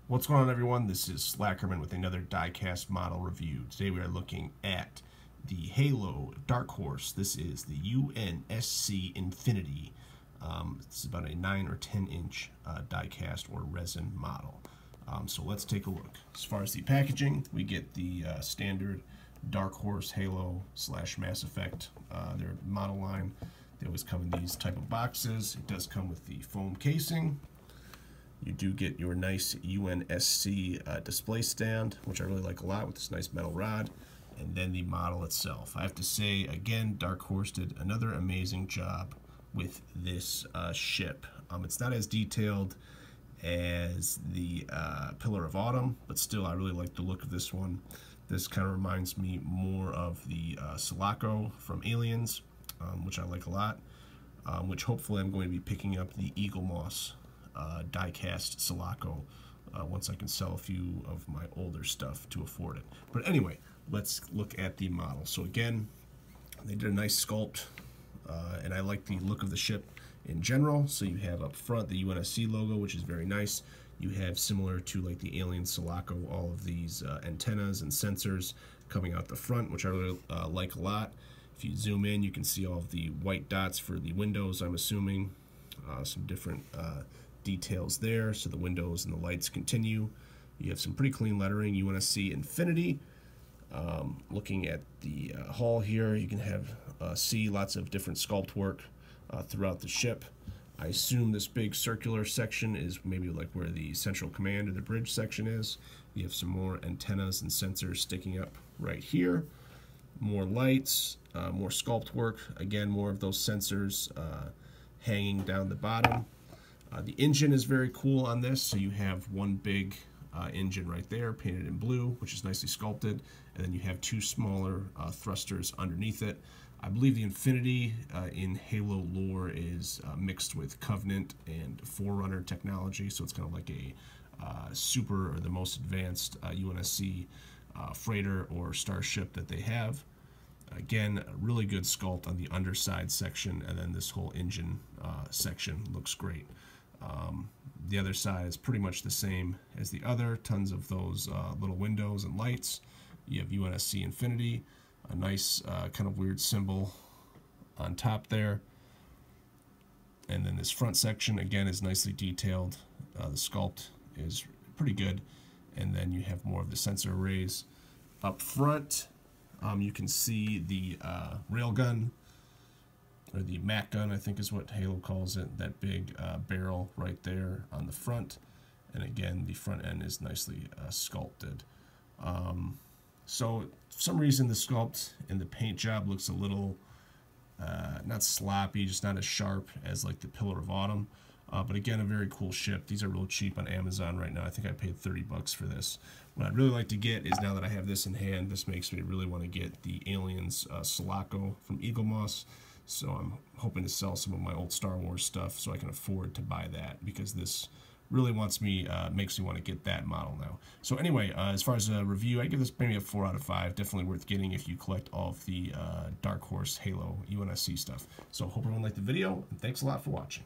What's going on, everyone? This is Slackerman with another diecast model review. Today we are looking at the Halo Dark Horse. This is the Unsc Infinity. It's about a 9 or 10 inch diecast or resin model. So let's take a look. As far as the packaging, we get the standard Dark Horse Halo / Mass Effect, their model line. They always come in these type of boxes. It does come with the foam casing. You do get your nice UNSC display stand, which I really like a lot, with this nice metal rod, and then the model itself. I have to say, again, Dark Horse did another amazing job with this ship. It's not as detailed as the Pillar of Autumn, but still, I really like the look of this one. This kind of reminds me more of the Sulaco from Aliens, which I like a lot, which hopefully I'm going to be picking up the Eagle Moss die-cast Sulaco once I can sell a few of my older stuff to afford it. But anyway, let's look at the model. So again, they did a nice sculpt, and I like the look of the ship in general. So you have up front the UNSC logo, which is very nice. You have, similar to like the Alien Sulaco, all of these antennas and sensors coming out the front, which I really like a lot. If you zoom in, you can see all of the white dots for the windows, I'm assuming. Some different details there, so the windows and the lights continue. You have some pretty clean lettering, UNSC Infinity. Looking at the hull here, you can have see lots of different sculpt work throughout the ship. I assume this big circular section is maybe like where the central command or the bridge section is. You have some more antennas and sensors sticking up right here. More lights, more sculpt work. Again, more of those sensors hanging down the bottom. The engine is very cool on this, so you have one big engine right there painted in blue, which is nicely sculpted, and then you have two smaller thrusters underneath it. I believe the Infinity in Halo lore is mixed with Covenant and Forerunner technology, so it's kind of like a super, or the most advanced UNSC freighter or starship that they have. Again, a really good sculpt on the underside section, and then this whole engine section looks great. The other side is pretty much the same as the other. Tons of those little windows and lights. You have UNSC Infinity, a nice kind of weird symbol on top there. And then this front section, again, is nicely detailed. The sculpt is pretty good. And then you have more of the sensor arrays. Up front, you can see the railgun, or the Mac gun, I think is what Halo calls it, that big barrel right there on the front. And again, the front end is nicely sculpted. So for some reason the sculpt and the paint job looks a little, not sloppy, just not as sharp as like the Pillar of Autumn. But again, a very cool ship. These are real cheap on Amazon right now. I think I paid 30 bucks for this. What I'd really like to get is, now that I have this in hand, this makes me really want to get the Aliens Sulaco from Eagle Moss. So I'm hoping to sell some of my old Star Wars stuff so I can afford to buy that, because this really makes me want to get that model now. So anyway, as far as a review, I give this maybe a 4 out of 5. Definitely worth getting if you collect all of the Dark Horse Halo UNSC stuff. So hope everyone liked the video, and thanks a lot for watching.